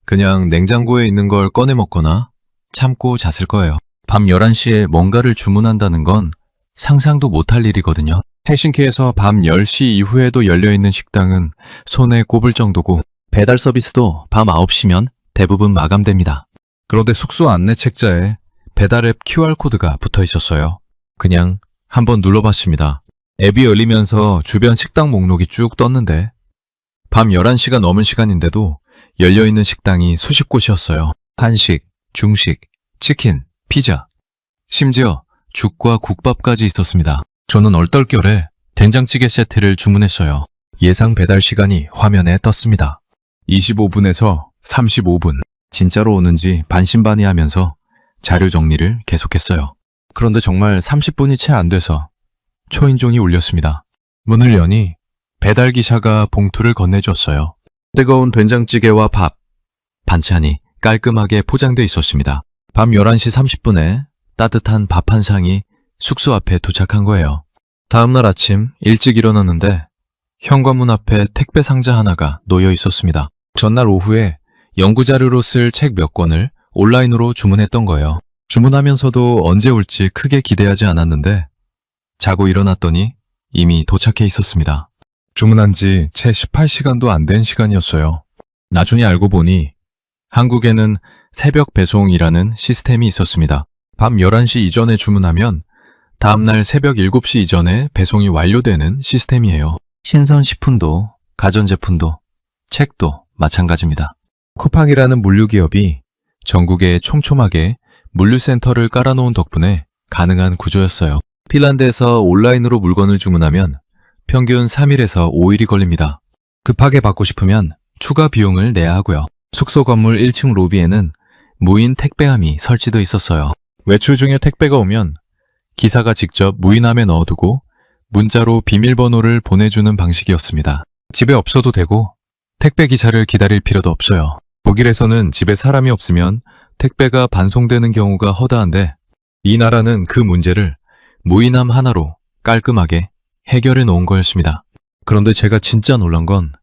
그냥 냉장고에 있는 걸 꺼내 먹거나 참고 잤을 거예요. 밤 11시에 뭔가를 주문한다는 건 상상도 못할 일이거든요. 헬싱키에서 밤 10시 이후에도 열려있는 식당은 손에 꼽을 정도고 배달 서비스도 밤 9시면 대부분 마감됩니다. 그런데 숙소 안내 책자에 배달앱 QR코드가 붙어 있었어요. 그냥 한번 눌러봤습니다. 앱이 열리면서 주변 식당 목록이 쭉 떴는데 밤 11시가 넘은 시간인데도 열려있는 식당이 수십 곳이었어요. 한식, 중식, 치킨, 피자, 심지어 죽과 국밥까지 있었습니다. 저는 얼떨결에 된장찌개 세트를 주문했어요. 예상 배달 시간이 화면에 떴습니다. 25분에서 35분. 진짜로 오는지 반신반의하면서 자료 정리를 계속했어요. 그런데 정말 30분이 채 안 돼서 초인종이 울렸습니다. 문을 여니 배달기사가 봉투를 건네줬어요. 뜨거운 된장찌개와 밥, 반찬이 깔끔하게 포장돼 있었습니다. 밤 11시 30분에 따뜻한 밥 한 상이 숙소 앞에 도착한 거예요. 다음날 아침 일찍 일어났는데 현관문 앞에 택배 상자 하나가 놓여 있었습니다. 전날 오후에 연구자료로 쓸 책 몇 권을 온라인으로 주문했던 거예요. 주문하면서도 언제 올지 크게 기대하지 않았는데 자고 일어났더니 이미 도착해 있었습니다. 주문한 지 채 18시간도 안 된 시간이었어요. 나중에 알고 보니 한국에는 새벽 배송이라는 시스템이 있었습니다. 밤 11시 이전에 주문하면 다음날 새벽 7시 이전에 배송이 완료되는 시스템이에요. 신선식품도, 가전제품도, 책도 마찬가지입니다. 쿠팡이라는 물류기업이 전국에 촘촘하게 물류센터를 깔아놓은 덕분에 가능한 구조였어요. 핀란드에서 온라인으로 물건을 주문하면 평균 3일에서 5일이 걸립니다. 급하게 받고 싶으면 추가 비용을 내야 하고요. 숙소 건물 1층 로비에는 무인 택배함이 설치되어 있었어요. 외출 중에 택배가 오면 기사가 직접 무인함에 넣어두고 문자로 비밀번호를 보내주는 방식이었습니다. 집에 없어도 되고 택배 기사를 기다릴 필요도 없어요. 독일에서는 집에 사람이 없으면 택배가 반송되는 경우가 허다한데 이 나라는 그 문제를 무인함 하나로 깔끔하게 해결해 놓은 거였습니다. 그런데 제가 진짜 놀란 건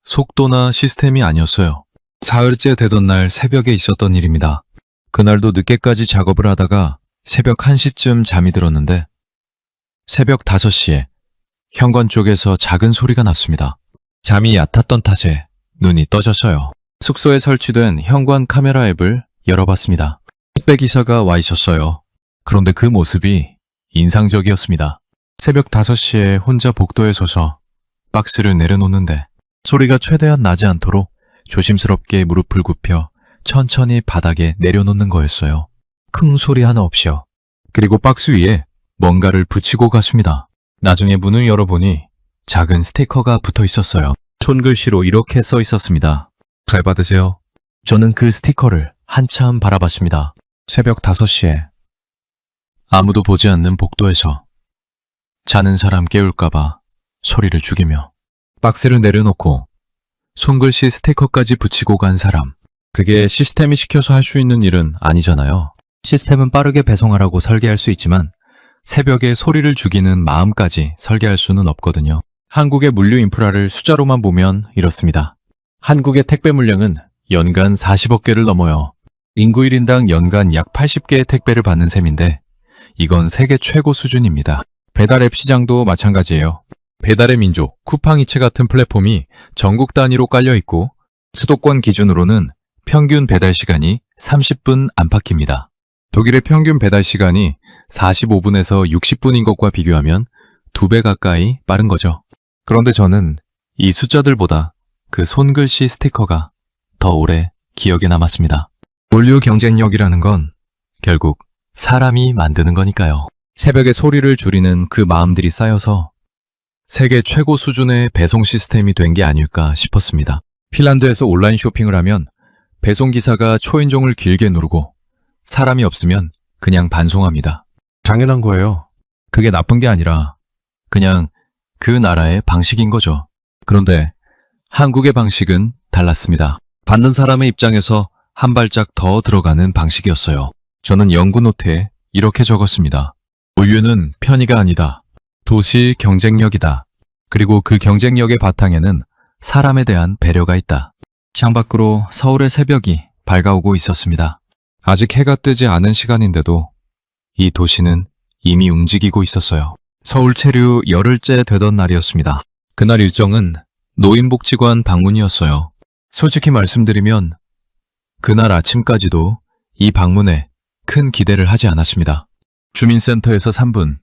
속도나 시스템이 아니었어요. 사흘째 되던 날 새벽에 있었던 일입니다. 그날도 늦게까지 작업을 하다가 새벽 1시쯤 잠이 들었는데 새벽 5시에 현관 쪽에서 작은 소리가 났습니다. 잠이 얕았던 탓에 눈이 떠졌어요. 숙소에 설치된 현관 카메라 앱을 열어봤습니다. 택배 기사가 와 있었어요. 그런데 그 모습이 인상적이었습니다. 새벽 5시에 혼자 복도에 서서 박스를 내려놓는데 소리가 최대한 나지 않도록 조심스럽게 무릎을 굽혀 천천히 바닥에 내려놓는 거였어요. 큰 소리 하나 없이요. 그리고 박스 위에 뭔가를 붙이고 갔습니다. 나중에 문을 열어보니 작은 스티커가 붙어 있었어요. 손글씨로 이렇게 써 있었습니다. 잘 받으세요. 저는 그 스티커를 한참 바라봤습니다. 새벽 5시에 아무도 보지 않는 복도에서 자는 사람 깨울까봐 소리를 죽이며 박스를 내려놓고 손글씨 스티커까지 붙이고 간 사람. 그게 시스템이 시켜서 할 수 있는 일은 아니잖아요. 시스템은 빠르게 배송하라고 설계할 수 있지만 새벽에 소리를 죽이는 마음까지 설계할 수는 없거든요. 한국의 물류 인프라를 숫자로만 보면 이렇습니다. 한국의 택배 물량은 연간 40억 개를 넘어요. 인구 1인당 연간 약 80개의 택배를 받는 셈인데 이건 세계 최고 수준입니다. 배달 앱 시장도 마찬가지예요. 배달의 민족, 쿠팡이츠 같은 플랫폼이 전국 단위로 깔려 있고 수도권 기준으로는 평균 배달 시간이 30분 안팎입니다. 독일의 평균 배달 시간이 45분에서 60분인 것과 비교하면 2배 가까이 빠른 거죠. 그런데 저는 이 숫자들보다 그 손글씨 스티커가 더 오래 기억에 남았습니다. 물류 경쟁력이라는 건 결국 사람이 만드는 거니까요. 새벽에 소리를 줄이는 그 마음들이 쌓여서 세계 최고 수준의 배송 시스템이 된 게 아닐까 싶었습니다. 핀란드에서 온라인 쇼핑을 하면 배송기사가 초인종을 길게 누르고 사람이 없으면 그냥 반송합니다. 당연한 거예요. 그게 나쁜 게 아니라 그냥 그 나라의 방식인 거죠. 그런데 한국의 방식은 달랐습니다. 받는 사람의 입장에서 한 발짝 더 들어가는 방식이었어요. 저는 연구 노트에 이렇게 적었습니다. 물류는 편의가 아니다. 도시 경쟁력이다. 그리고 그 경쟁력의 바탕에는 사람에 대한 배려가 있다. 창밖으로 서울의 새벽이 밝아오고 있었습니다. 아직 해가 뜨지 않은 시간인데도 이 도시는 이미 움직이고 있었어요. 서울 체류 열흘째 되던 날이었습니다. 그날 일정은 노인복지관 방문이었어요. 솔직히 말씀드리면 그날 아침까지도 이 방문에 큰 기대를 하지 않았습니다. 주민센터에서 3분,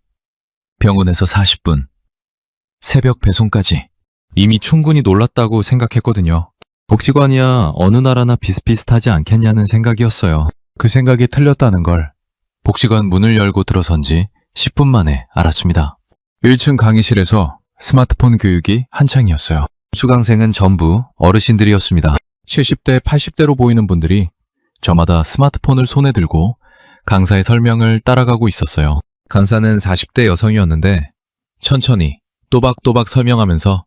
병원에서 40분, 새벽 배송까지 이미 충분히 놀랐다고 생각했거든요. 복지관이야 어느 나라나 비슷비슷하지 않겠냐는 생각이었어요. 그 생각이 틀렸다는 걸 복지관 문을 열고 들어선 지 10분 만에 알았습니다. 1층 강의실에서 스마트폰 교육이 한창이었어요. 수강생은 전부 어르신들이었습니다. 70대, 80대로 보이는 분들이 저마다 스마트폰을 손에 들고 강사의 설명을 따라가고 있었어요. 강사는 40대 여성이었는데 천천히 또박또박 설명하면서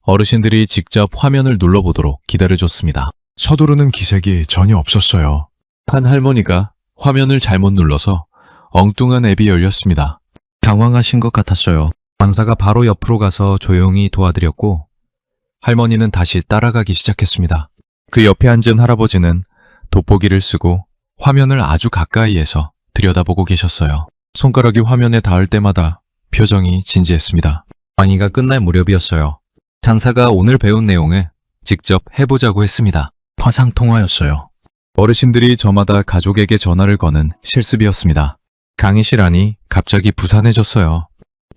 어르신들이 직접 화면을 눌러보도록 기다려줬습니다. 서두르는 기색이 전혀 없었어요. 한 할머니가 화면을 잘못 눌러서 엉뚱한 앱이 열렸습니다. 당황하신 것 같았어요. 강사가 바로 옆으로 가서 조용히 도와드렸고 할머니는 다시 따라가기 시작했습니다. 그 옆에 앉은 할아버지는 돋보기를 쓰고 화면을 아주 가까이에서 들여다보고 계셨어요. 손가락이 화면에 닿을 때마다 표정이 진지했습니다. 강의가 끝날 무렵이었어요. 장사가 오늘 배운 내용을 직접 해보자고 했습니다. 화상통화였어요. 어르신들이 저마다 가족에게 전화를 거는 실습이었습니다. 강의실 안이 갑자기 부산해졌어요.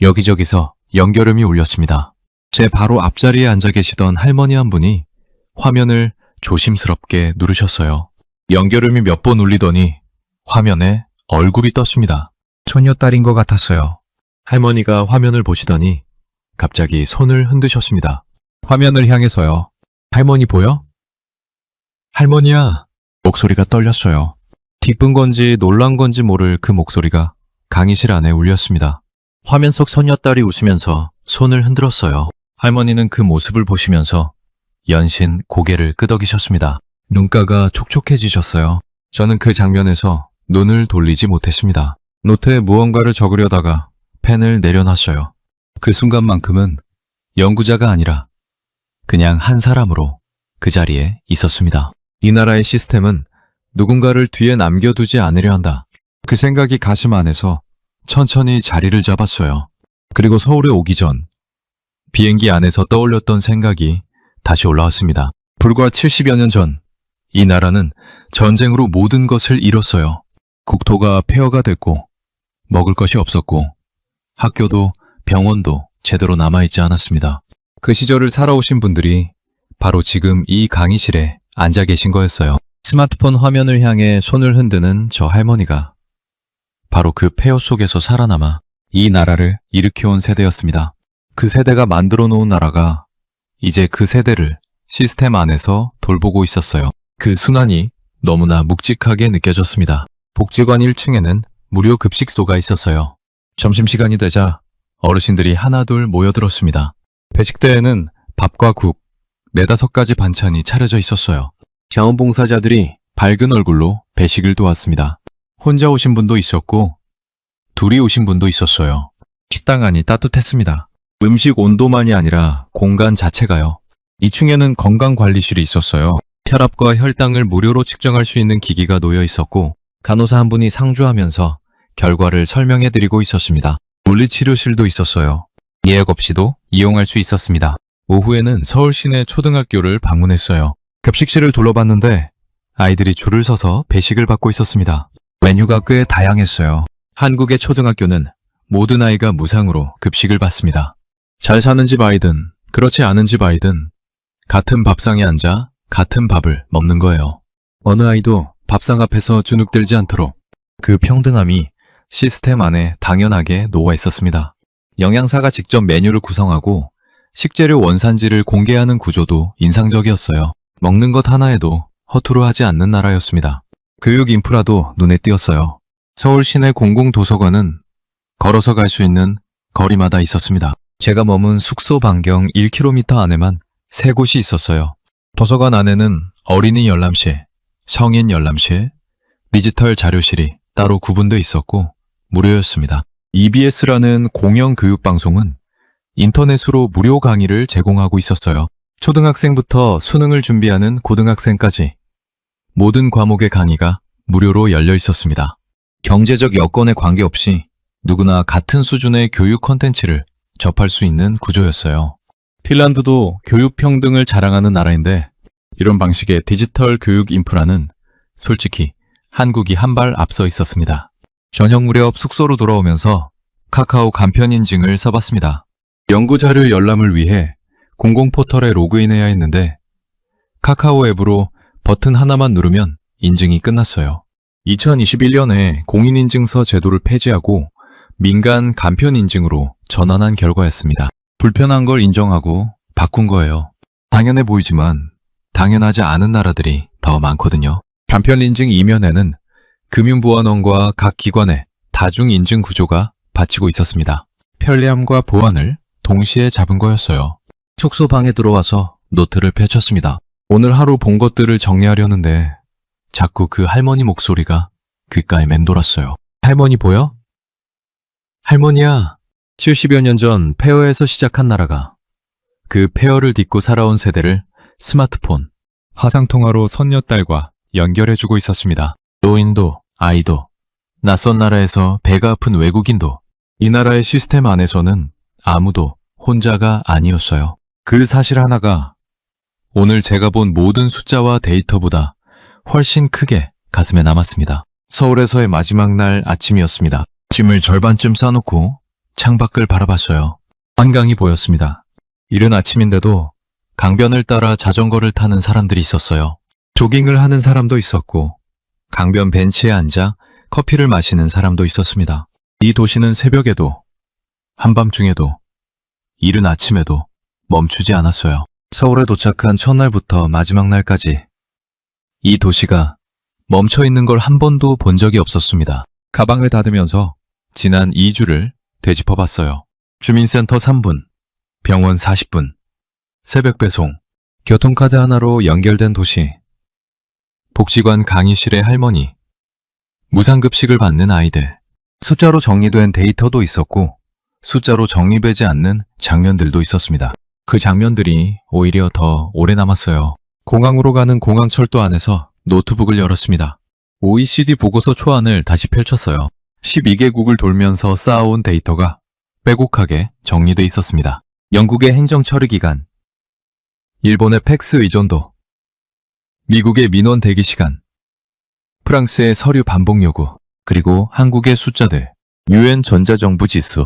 여기저기서 연결음이 울렸습니다. 제 바로 앞자리에 앉아 계시던 할머니 한 분이 화면을 조심스럽게 누르셨어요. 연결음이 몇 번 울리더니 화면에 얼굴이 떴습니다. 소녀딸인 것 같았어요. 할머니가 화면을 보시더니 갑자기 손을 흔드셨습니다. 화면을 향해서요. 할머니 보여? 할머니야. 목소리가 떨렸어요. 기쁜 건지 놀란 건지 모를 그 목소리가 강의실 안에 울렸습니다. 화면 속 소녀딸이 웃으면서 손을 흔들었어요. 할머니는 그 모습을 보시면서 연신 고개를 끄덕이셨습니다. 눈가가 촉촉해지셨어요. 저는 그 장면에서 눈을 돌리지 못했습니다. 노트에 무언가를 적으려다가 펜을 내려놨어요. 그 순간만큼은 연구자가 아니라 그냥 한 사람으로 그 자리에 있었습니다. 이 나라의 시스템은 누군가를 뒤에 남겨두지 않으려 한다. 그 생각이 가슴 안에서 천천히 자리를 잡았어요. 그리고 서울에 오기 전 비행기 안에서 떠올렸던 생각이 다시 올라왔습니다. 불과 70여 년 전 이 나라는 전쟁으로 모든 것을 잃었어요. 국토가 폐허가 됐고 먹을 것이 없었고 학교도 병원도 제대로 남아있지 않았습니다. 그 시절을 살아오신 분들이 바로 지금 이 강의실에 앉아 계신 거였어요. 스마트폰 화면을 향해 손을 흔드는 저 할머니가 바로 그 폐허 속에서 살아남아 이 나라를 일으켜온 세대였습니다. 그 세대가 만들어 놓은 나라가 이제 그 세대를 시스템 안에서 돌보고 있었어요. 그 순환이 너무나 묵직하게 느껴졌습니다. 복지관 1층에는 무료 급식소가 있었어요. 점심시간이 되자 어르신들이 하나둘 모여들었습니다. 배식대에는 밥과 국, 4-5가지 반찬이 차려져 있었어요. 자원봉사자들이 밝은 얼굴로 배식을 도왔습니다. 혼자 오신 분도 있었고 둘이 오신 분도 있었어요. 식당 안이 따뜻했습니다. 음식 온도만이 아니라 공간 자체가요. 2층에는 건강관리실이 있었어요. 혈압과 혈당을 무료로 측정할 수 있는 기기가 놓여 있었고 간호사 한 분이 상주하면서 결과를 설명해드리고 있었습니다. 물리치료실도 있었어요. 예약 없이도 이용할 수 있었습니다. 오후에는 서울 시내 초등학교를 방문했어요. 급식실을 둘러봤는데 아이들이 줄을 서서 배식을 받고 있었습니다. 메뉴가 꽤 다양했어요. 한국의 초등학교는 모든 아이가 무상으로 급식을 받습니다. 잘 사는 집 아이든 그렇지 않은 집 아이든 같은 밥상에 앉아 같은 밥을 먹는 거예요. 어느 아이도 밥상 앞에서 주눅들지 않도록 그 평등함이 시스템 안에 당연하게 녹아 있었습니다. 영양사가 직접 메뉴를 구성하고 식재료 원산지를 공개하는 구조도 인상적이었어요. 먹는 것 하나에도 허투루 하지 않는 나라였습니다. 교육 인프라도 눈에 띄었어요. 서울 시내 공공도서관은 걸어서 갈 수 있는 거리마다 있었습니다. 제가 머문 숙소 반경 1km 안에만 3곳이 있었어요. 도서관 안에는 어린이 열람실, 성인 열람실, 디지털 자료실이 따로 구분되어 있었고 무료였습니다. EBS라는 공영교육방송은 인터넷으로 무료 강의를 제공하고 있었어요. 초등학생부터 수능을 준비하는 고등학생까지 모든 과목의 강의가 무료로 열려 있었습니다. 경제적 여건에 관계없이 누구나 같은 수준의 교육 콘텐츠를 접할 수 있는 구조였어요. 핀란드도 교육 평등을 자랑하는 나라인데 이런 방식의 디지털 교육 인프라는 솔직히 한국이 한 발 앞서 있었습니다. 저녁 무렵 숙소로 돌아오면서 카카오 간편 인증을 써봤습니다. 연구자료 열람을 위해 공공 포털에 로그인해야 했는데 카카오 앱으로 버튼 하나만 누르면 인증이 끝났어요. 2021년에 공인인증서 제도를 폐지하고 민간 간편 인증으로 전환한 결과였습니다. 불편한 걸 인정하고 바꾼 거예요. 당연해 보이지만 당연하지 않은 나라들이 더 많거든요. 간편 인증 이면에는 금융보안원과 각 기관의 다중인증 구조가 받치고 있었습니다. 편리함과 보안을 동시에 잡은 거였어요. 숙소 방에 들어와서 노트를 펼쳤습니다. 오늘 하루 본 것들을 정리하려는데 자꾸 그 할머니 목소리가 귓가에 맴돌았어요. 할머니 보여? 할머니야. 70여 년 전 폐허에서 시작한 나라가 그 폐허를 딛고 살아온 세대를 스마트폰, 화상통화로 손녀딸과 연결해주고 있었습니다. 노인도, 아이도, 낯선 나라에서 배가 아픈 외국인도 이 나라의 시스템 안에서는 아무도 혼자가 아니었어요. 그 사실 하나가 오늘 제가 본 모든 숫자와 데이터보다 훨씬 크게 가슴에 남았습니다. 서울에서의 마지막 날 아침이었습니다. 짐을 절반쯤 싸놓고 창밖을 바라봤어요. 한강이 보였습니다. 이른 아침인데도 강변을 따라 자전거를 타는 사람들이 있었어요. 조깅을 하는 사람도 있었고 강변 벤치에 앉아 커피를 마시는 사람도 있었습니다. 이 도시는 새벽에도 한밤중에도 이른 아침에도 멈추지 않았어요. 서울에 도착한 첫날부터 마지막 날까지 이 도시가 멈춰 있는 걸 한 번도 본 적이 없었습니다. 가방을 닫으면서 지난 2주를 되짚어봤어요. 주민센터 3분, 병원 40분, 새벽 배송, 교통카드 하나로 연결된 도시, 복지관 강의실의 할머니, 무상급식을 받는 아이들, 숫자로 정리된 데이터도 있었고 숫자로 정리되지 않는 장면들도 있었습니다. 그 장면들이 오히려 더 오래 남았어요. 공항으로 가는 공항철도 안에서 노트북을 열었습니다. OECD 보고서 초안을 다시 펼쳤어요. 12개국을 돌면서 쌓아온 데이터가 빼곡하게 정리돼 있었습니다. 영국의 행정 처리 기간, 일본의 팩스 의존도, 미국의 민원 대기 시간, 프랑스의 서류 반복 요구, 그리고 한국의 숫자들, UN 전자정부 지수.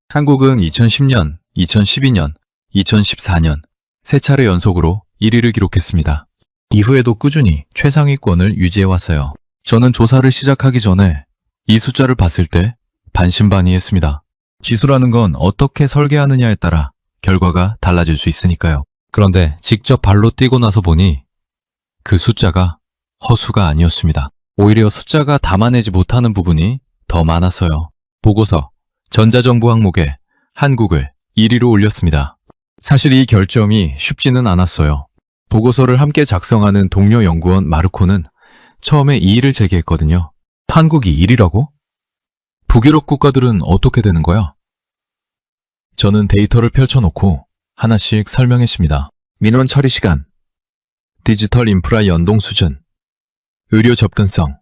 한국은 2010년, 2012년, 2014년 세 차례 연속으로 1위를 기록했습니다. 이후에도 꾸준히 최상위권을 유지해왔어요. 저는 조사를 시작하기 전에 이 숫자를 봤을 때 반신반의했습니다. 지수라는 건 어떻게 설계하느냐에 따라 결과가 달라질 수 있으니까요. 그런데 직접 발로 뛰고 나서 보니 그 숫자가 허수가 아니었습니다. 오히려 숫자가 담아내지 못하는 부분이 더 많았어요. 보고서, 전자정부 항목에 한국을 1위로 올렸습니다. 사실 이 결점이 쉽지는 않았어요. 보고서를 함께 작성하는 동료 연구원 마르코는 처음에 이의를 제기했거든요. 한국이 1위라고? 북유럽 국가들은 어떻게 되는 거야? 저는 데이터를 펼쳐놓고 하나씩 설명했습니다. 민원 처리 시간, 디지털 인프라 연동 수준, 의료 접근성,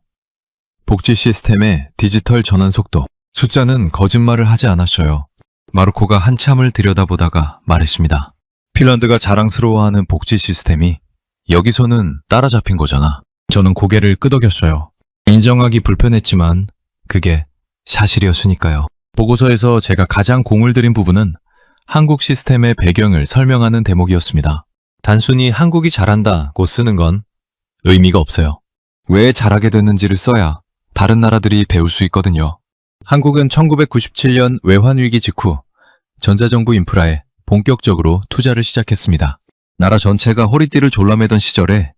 복지 시스템의 디지털 전환 속도. 숫자는 거짓말을 하지 않았어요. 마르코가 한참을 들여다보다가 말했습니다. 핀란드가 자랑스러워하는 복지 시스템이 여기서는 따라잡힌 거잖아. 저는 고개를 끄덕였어요. 인정하기 불편했지만 그게 사실이었으니까요. 보고서에서 제가 가장 공을 들인 부분은 한국 시스템의 배경을 설명하는 대목이었습니다. 단순히 한국이 잘한다고 쓰는 건 의미가 없어요. 왜 잘하게 됐는지를 써야 다른 나라들이 배울 수 있거든요. 한국은 1997년 외환위기 직후 전자정부 인프라에 본격적으로 투자를 시작했습니다. 나라 전체가 허리띠를 졸라매던 시절에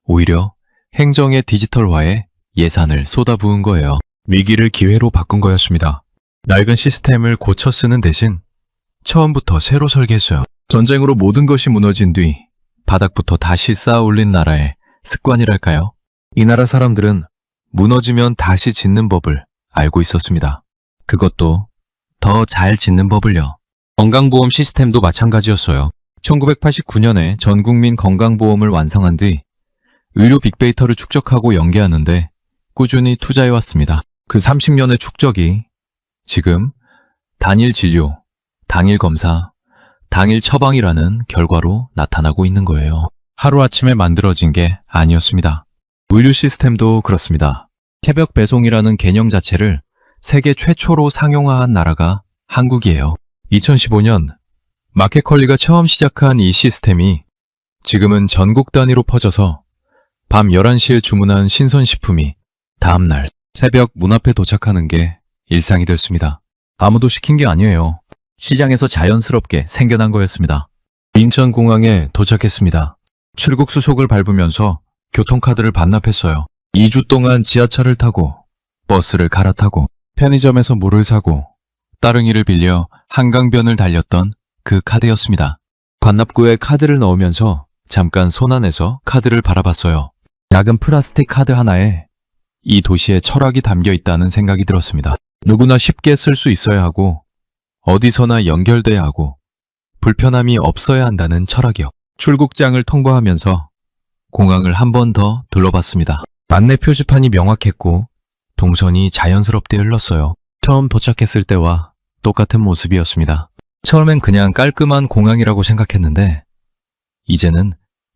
오히려 행정의 디지털화에 예산을 쏟아부은 거예요. 위기를 기회로 바꾼 거였습니다. 낡은 시스템을 고쳐 쓰는 대신 처음부터 새로 설계했어요. 전쟁으로 모든 것이 무너진 뒤 바닥부터 다시 쌓아 올린 나라의 습관이랄까요? 이 나라 사람들은 무너지면 다시 짓는 법을 알고 있었습니다. 그것도 더 잘 짓는 법을요. 건강보험 시스템도 마찬가지였어요. 1989년에 전국민 건강보험을 완성한 뒤 의료 빅데이터를 축적하고 연계하는데 꾸준히 투자해왔습니다. 그 30년의 축적이 지금 단일 진료, 당일 검사, 당일 처방이라는 결과로 나타나고 있는 거예요. 하루아침에 만들어진 게 아니었습니다. 의료 시스템도 그렇습니다. 새벽 배송이라는 개념 자체를 세계 최초로 상용화한 나라가 한국이에요. 2015년 마켓컬리가 처음 시작한 이 시스템이 지금은 전국 단위로 퍼져서 밤 11시에 주문한 신선식품이 다음날 새벽 문 앞에 도착하는 게 일상이 됐습니다. 아무도 시킨 게 아니에요. 시장에서 자연스럽게 생겨난 거였습니다. 인천공항에 도착했습니다. 출국 수속을 밟으면서 교통카드를 반납했어요. 2주 동안 지하철을 타고 버스를 갈아타고 편의점에서 물을 사고 따릉이를 빌려 한강변을 달렸던 그 카드였습니다. 관납구에 카드를 넣으면서 잠깐 손 안에서 카드를 바라봤어야 작은 플라스틱 카드 하나에 이 도시의 철학이 담겨 있다는 생각이 들었습니다. 누구나 쉽게 쓸 수 있어야 하고 어디서나 연결돼야 하고 불편함이 없어야 한다는 철학이요. 출국장을 통과하면서 공항을 한 번 더 둘러봤습니다. 안내 표지판이 명확했고 동선이 자연스럽게 흘렀어요. 처음 도착했을 때와 똑같은 모습이었습니다. 처음엔 그냥 깔끔한 공항이라고 생각했는데 이제는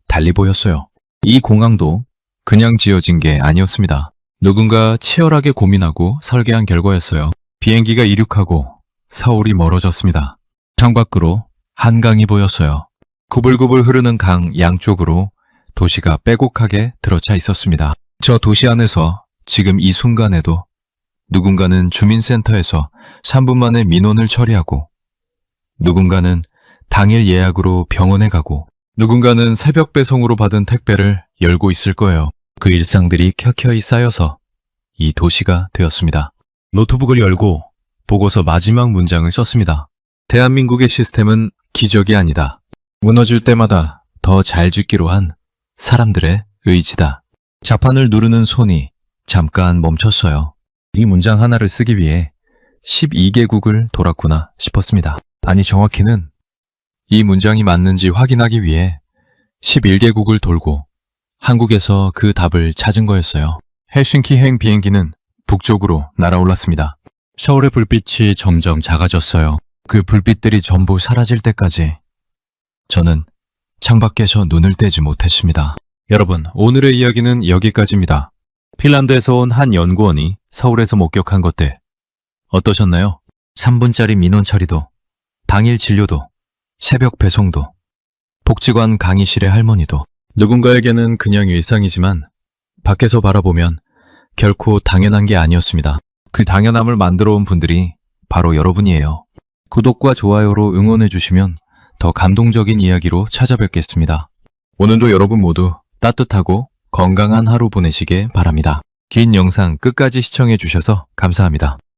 달리 보였어요. 이 공항도 그냥 지어진 게 아니었습니다. 누군가 치열하게 고민하고 설계한 결과였어요. 비행기가 이륙하고 서울이 멀어졌습니다. 창밖으로 한강이 보였어요. 구불구불 흐르는 강 양쪽으로 도시가 빼곡하게 들어차 있었습니다. 저 도시 안에서 지금 이 순간에도 누군가는 주민센터에서 3분 만에 민원을 처리하고 누군가는 당일 예약으로 병원에 가고 누군가는 새벽 배송으로 받은 택배를 열고 있을 거예요. 그 일상들이 켜켜이 쌓여서 이 도시가 되었습니다. 노트북을 열고 보고서 마지막 문장을 썼습니다. 대한민국의 시스템은 기적이 아니다. 무너질 때마다 더 잘 짓기로 한 사람들의 의지다. 자판을 누르는 손이 잠깐 멈췄어요. 이 문장 하나를 쓰기 위해 12개국을 돌았구나 싶었습니다. 아니, 정확히는 이 문장이 맞는지 확인하기 위해 11개국을 돌고 한국에서 그 답을 찾은 거였어요. 헬싱키행 비행기는 북쪽으로 날아올랐습니다. 서울의 불빛이 점점 작아졌어요. 그 불빛들이 전부 사라질 때까지 저는 창밖에서 눈을 떼지 못했습니다. 여러분, 오늘의 이야기는 여기까지입니다. 핀란드에서 온 한 연구원이 서울에서 목격한 것들 어떠셨나요? 3분짜리 민원 처리도, 당일 진료도, 새벽 배송도, 복지관 강의실의 할머니도 누군가에게는 그냥 일상이지만 밖에서 바라보면 결코 당연한 게 아니었습니다. 그 당연함을 만들어 온 분들이 바로 여러분이에요. 구독과 좋아요로 응원해 주시면 더 감동적인 이야기로 찾아뵙겠습니다. 오늘도 여러분 모두 따뜻하고 건강한 하루 보내시길 바랍니다. 긴 영상 끝까지 시청해 주셔서 감사합니다.